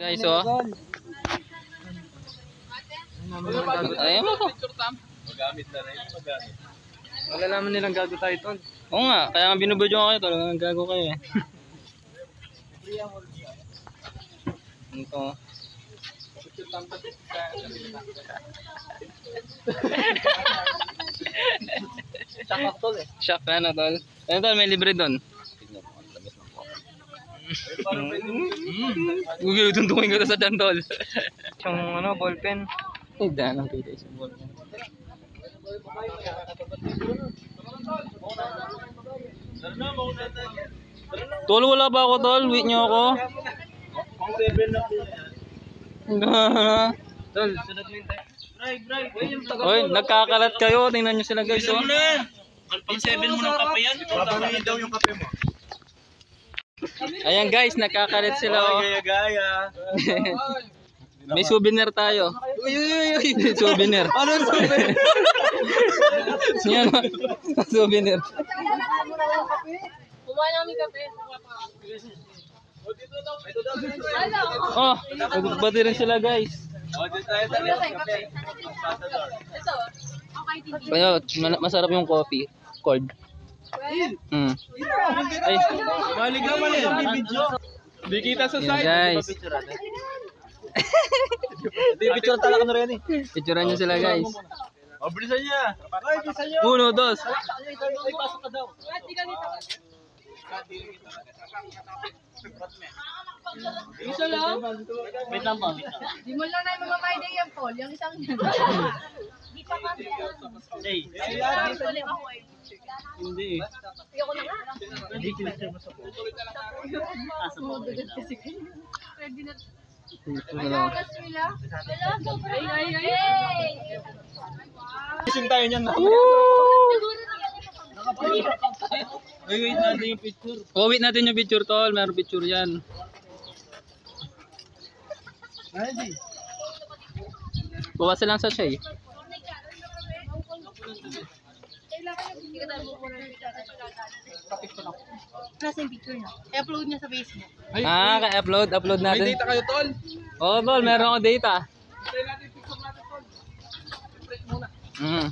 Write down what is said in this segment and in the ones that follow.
Guys, oh. Ayan mo to. Magamit na rin. Magamit. Wala naman nilang gago tayo tol. Oo nga, kaya nga binubudyo kayo. Talagang gago kayo eh. Ito. Shock tol eh. Shock na no, tol. Ano tol, may libre doon. Huwag tuntukin ko to sa dyan, tol. Yung ano, ballpen. Eh, daan ang kita isang ballpen. Tol, wala ba ako, tol? Wait nyo ako. Tol, sunod mo yung tayo. Oy, nagkakalat kayo. Tingnan nyo sila, guys, oh. Pang 7 mo ng kape yan. Babangin daw yung kape mo. Ayan, guys, nakakalat sila, oh. Gaya-gaya. May souvenir tayo. May souvenir. Ano yung souvenir? Yan, souvenir. Kumain namin kape. Oh, nagbati rin sila, guys. Ito. Okay, TV. Pero masarap yung coffee. Cold. Mm. Ay, Malig naman eh. Video. Di kita sa yan, side. guys. Picture talaga na rin eh. Picturean nyo sila, guys. O, bilisan niya. Ay, bilisan niya. 1, 2. Ay, pasok ka daw. Di ka dito. Isa lang? Wait lang po. Di mo lang na yung mga my day yan, Paul. Yung isang yan. Di pa kami. Hey. Balik ako eh. Hindi eh. Ayoko na nga. Hindi picture mo sa po. Ready na. Wala. Sila. Ay. Kising tayo niyan. Ay, wait natin yung picture. Oh, wait natin yung picture, tol. Meron picture yan. Bawasan lang sa siya eh. Nasa yung picture niya. I-upload niya sa Facebook. Ah, ka-upload. Upload May natin. data kayo, tol. Oh, tol. Meron ako data. Mm.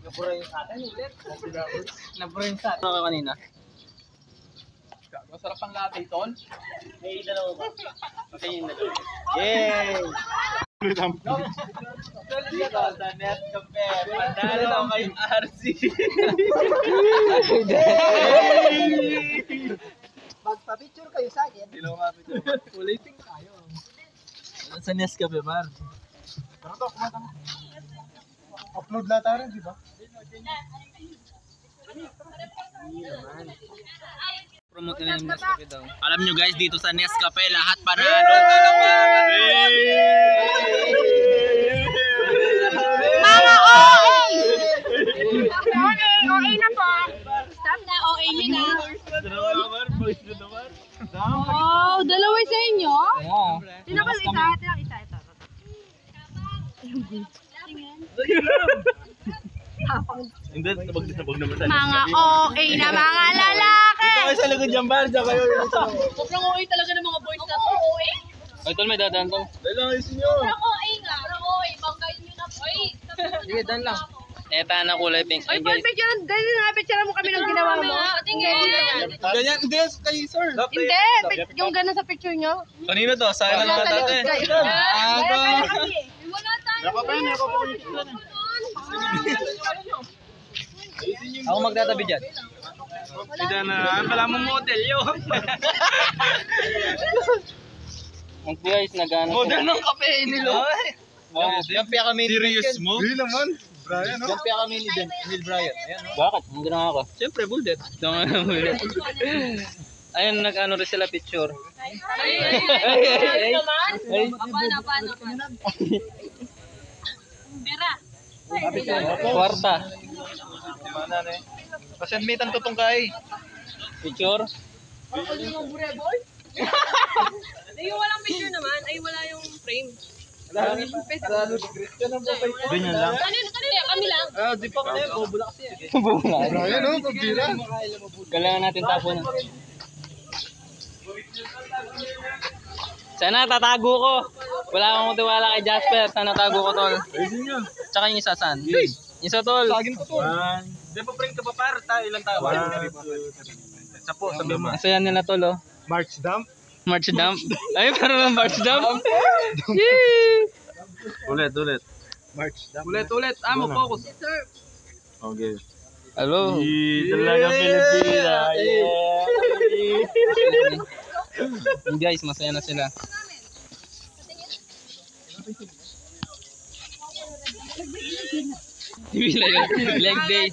Nabura yung sa atin ulit. Nabura yung sa atin. Ano ka kanina? Masarap ang latte, tol. May dalawa ba? Okay yung dalawa. Yay! Panalo kay RC. Magpa-picture kayo sa akin. Hindi lang mapicture. Ulitin tayo. Sa Nescafe bar. Upload lahat tayo rin, di ba? Promote nila yung Nescafe daw. Alam nyo guys, dito sa Nescafe, lahat panalo. Mga OA! OA na po. Stop na, OA nyo na. Oh, dalawa sa inyo? Yeah. Sino ka isa? Ito. Hindi, sabag naman sa Mga OA na mga lalaki! Dito kayo sa likod dyan, bar. Diyan kayo. Sobrang OA talaga ng mga boys na to. OA? Ay, tol, may dadaan tol. Dahil lang ayusin nyo. Sobrang OA nga. Sobrang OA. Banggayin nyo na po. Sige, dan lang. Eta na kulay pink. Ay, Ay, Paul, guys. picture mo kami ng ginawa mo. Tingin. Ganyan, hindi, kayo, sir. Hindi, yung gano'n sa picture nyo. Kanino to? Sa akin lang Wala dati. kayo. Wala tayo. Ako magtatabi dyan. Hindi na, pala mo model yun. Ang guys, nagano. Model ng kape nilo. Kampiya kami ni Serious mo? Hindi naman. Brian, no? Kampiya kami ni Neil Bryan. Ayan, no? Bakit? Ang ginawa ko. Siyempre, bullet. Ulit. Ayun, nag-ano rin sila picture. Ay, naman? Paano? Pera. Kwarta. Mana na eh. Pasenmitan to tong kay. Picture. Yung walang picture naman, ay wala yung frame. Ganyan lang. Kami lang. Ah, di pa kami. Bubula kasi. Bula. Brian, no? Pabira. Kailangan natin tapon. Sana tatago ko. Wala akong tiwala kay Jasper. Sana tago ko, tol. Tsaka yung isa saan? Isa, tol. Sagin ko to. Di pa print ka pa par, tayo ilang tayo. 10, sabi mo. Isa yan nila, tol, oh. March dump. March dump. Ay, parang March dump. Yee! Ulit. March dump. Ulit. Focus. Okay. Hello. Talaga Pilipina. Yung guys, masaya na sila. Leg day.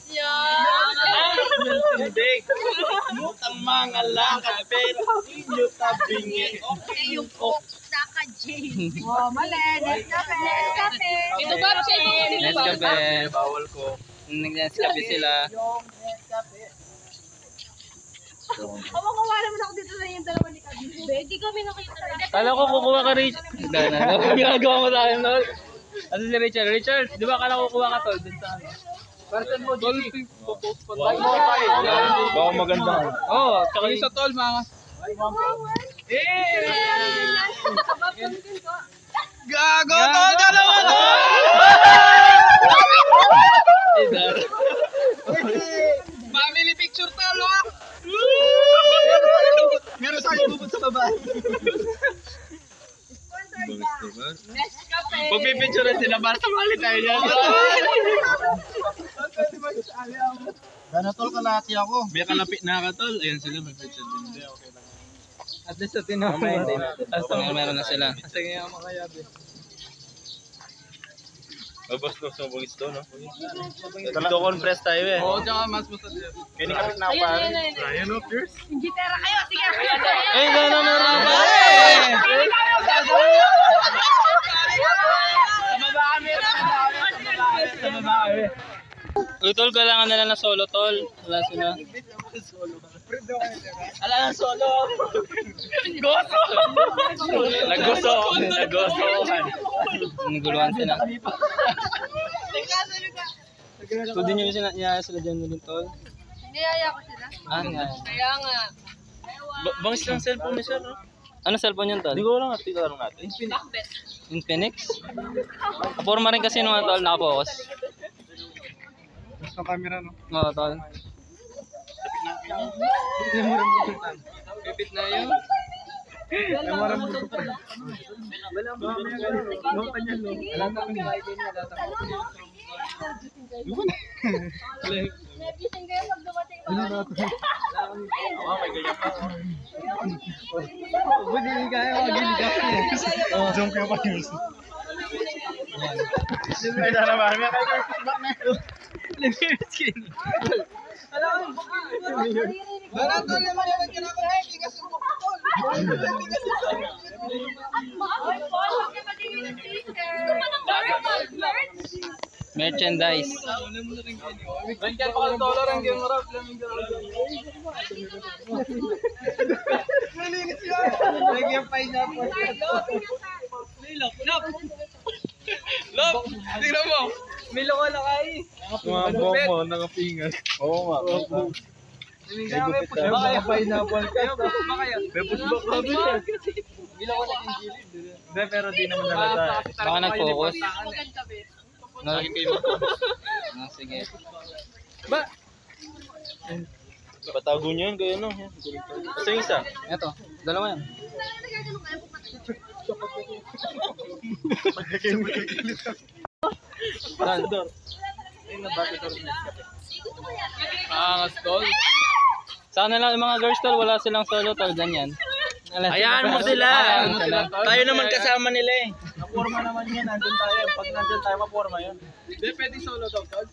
Mutang mga lakad, pero inyo tabingi. Okay, yung Coke, saka Jane. Oh, mali. Nescafe. Ito ba, Nescafe. Bawal ko. Nag-Nescafe sila. Kawawa naman ako dito sa yung dalawa ni Kabis. Hindi kami nakita. Kala ko kukuha ka, Richard. Dana, ano ginagawa mo sa akin, tol? Ano si Richard? Richard, di ba kala kukuha ka, tol? Dun sa ano? Person mo, Tol. Baka maganda. Oo, tsaka yung Sa tol, mga. Gago, tol! Dalawa to! Ay, Dar. Family picture tol, ha? Meron sa akin bubod sa baba. Nescafe. Pagpipicture sila para sa mali tayo yan. Gana tol, kalahati ako. May kalapit na ka tol. Ayan sila, may picture din. Okay lang. At least sa tinamay. Meron na sila. Kasi nga makayabi. Babas to sa bungis to, no? Dito compress tayo eh. Oo, tsaka mas musta din. Kaya kapit na ako pare. Ayan o, Pierce. Gitara kayo. Sige. Ay, gano'n na raba. Sa baba kami. Uy, tol, kailangan nila na solo, tol. Wala sila. Ala ng solo. Goso! Nagosohan. Naguluhan sila. So, din yung sinaya sila dyan din, tol. Niyaya ko sila. Ah, nga. Kaya nga. Bangis lang cellphone ni sir, no? Ano cellphone yun, tol? Hindi ko lang at tignan natin. Infinix? Forma rin kasi nung tol, nakapokus. Mas ng camera, no? Oo, tol. Pipit na yun. Nagising kayo pag dumating ba? Zoom kayo pa yun. Ay, sana ba? May kayo back na yun. Wala tol, naman yung kinakain. Tigas yung buko tol. Ay, Paul, huwag ka magiging yung teacher. Gusto mo ng merch? Merchandise. Bangkyan pa ka $1 ang game rap. Nalinis yun. Lagyan pineapple. Lop! Tingnan mo! May loko na kayo. Mga buhok mo, nakapingas. Oo nga. Baka yung pineapple kayo. Baka yan. May pusbok kami. Bila ko naging gilid. Hindi, pero di naman nalata. Baka nag-focus. Maganda ba? No? No, sige. Patago niyo yun, kayo no? Kasi yung isa. Eto, dalawa yan. Nagaganon kayo po pati. Ambassador. Angas tol. Sana lang yung mga girls, tol, wala silang solo, tol, ganyan. Hayaan mo sila. Hayaan sila. Tayo naman kasama nila eh. Naporma naman yan, nandun tayo. Pag nandun tayo, maporma yun. Hindi, pwede solo daw tol.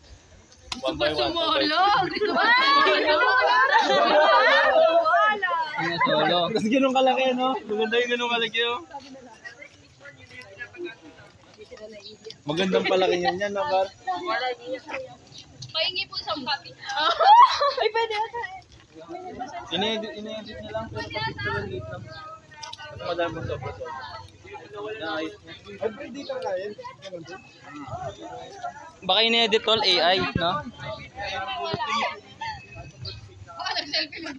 One by one. Sumolo! Gusto ba? Wala! Ano solo? Tapos ganun kalaki, no? Maganda yung ganun kalaki, oh. Magandang palaki yan yan, no, Bar? Pahingi po isang copy. Ay, pwede ata eh. Ine-edit niya lang, pero kapit dito lang. Ito madami mo sobra. Nice. Ay, pwede ka kaya. Baka ini-edit, tol, AI, no? Baka nag-selfie lang.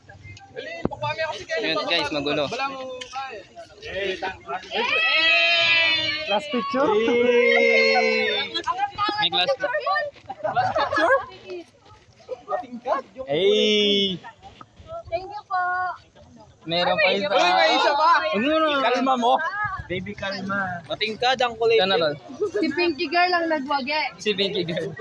Dali, pakwami ako si Kenny. Yun, guys, magulo. Wala mo kaya. Last picture? May class. Hey! Thank you po. Meron pa isa. Uy, may isa pa! Huwag mo na. Kalma mo. Baby, kalma. Matingkad ang kulay. Ka na, Tol. Si Pinky Girl lang nagwagi. Si Pinky Girl.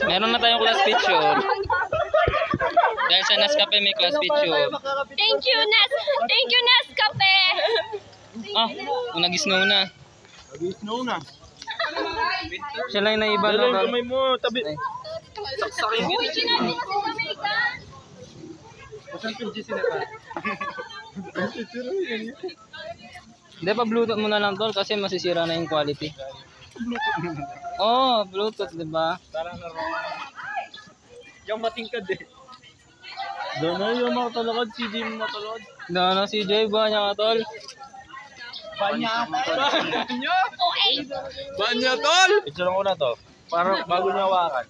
Meron na tayong class picture. Dahil sa Nescafe may class picture. Thank you, Nescafe. Ah, nag-snow na. Snow na. Siya lang yung naiba na. Dala yung kamay mo, tabi. Saksakin Uy, sinabi na si Jamaica. Hindi pa Bluetooth mo na lang, Tol, kasi masisira na yung quality. Oh, Bluetooth, di ba? Yung matingkad eh. Doon na yung matulakad, CJ mo matulakad. Doon si Jay, ba niya ka, Tol? Banya! Okay. Banya, tol! Picture ko na to. Para bago niya hawakan.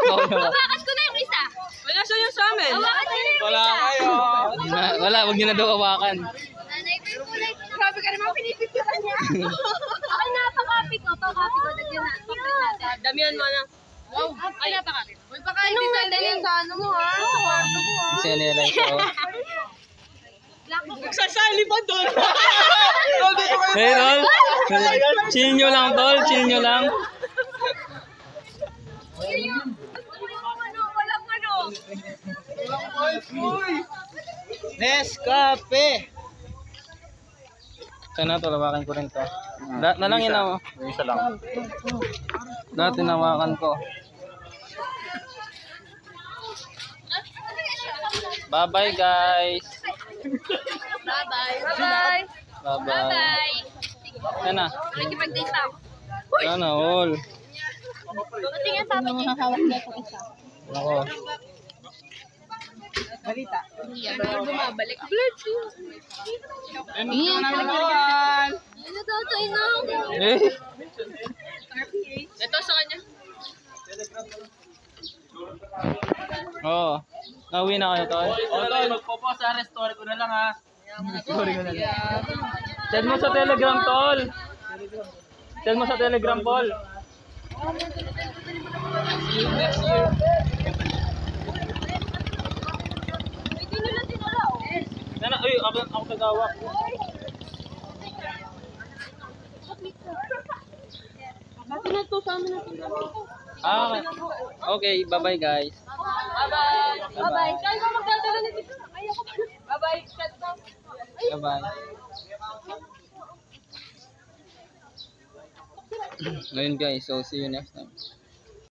Hawakan ko na yung isa. Wala siya yung sa amin. Hawakan ko na yung Wala isa. kayo! Wala, wag niyo na daw hawakan. Nanay, may kulay. Grabe ka naman, pinipicturan niya. Ako na, pakapy ko. Pakapy ko. Dagyan na. Pakapy natin. Damihan mo na. Wow. Ay, napakapy. Uy, baka hindi sandali sa ano mo, ha? Sa kwarto mo, ha? Kasi nilay ko. Nagsasali pa doon! Hey, Tol. Chill nyo lang, Tol. Chill nyo lang. Walang ano. Nescafe! Sana, Tol, hawakan ko rin to. Na lang yun ako. Isa lang. Dati nawakan ko. Bye-bye, guys. Bye-bye. Bye-bye. Bye-bye. Bye-bye. Sana. Nakikipag-date ako. Sana, all. Buti nga sabi niya. Hawak niya itong isa. Ako. Balita. Yan, bumabalik. Blood. Yan, tatay na. Eh. Ito sa kanya. Oo. Nauwi na kayo, Tol. Tol, magpopo sa restore ko na lang ha. Send mo sa Telegram, Tol. Send mo sa Telegram, Paul. Hindi nila tinala, oh. Sana, uy, ako tagawak. Bakit na to sa amin natin? Ah, okay. Bye-bye, guys. Bye-bye. Bye-bye. Kaya ko magdadala na dito. Ayoko pa. Bye-bye. Shut down. Bye-bye. Ngayon, guys. So, see you next time.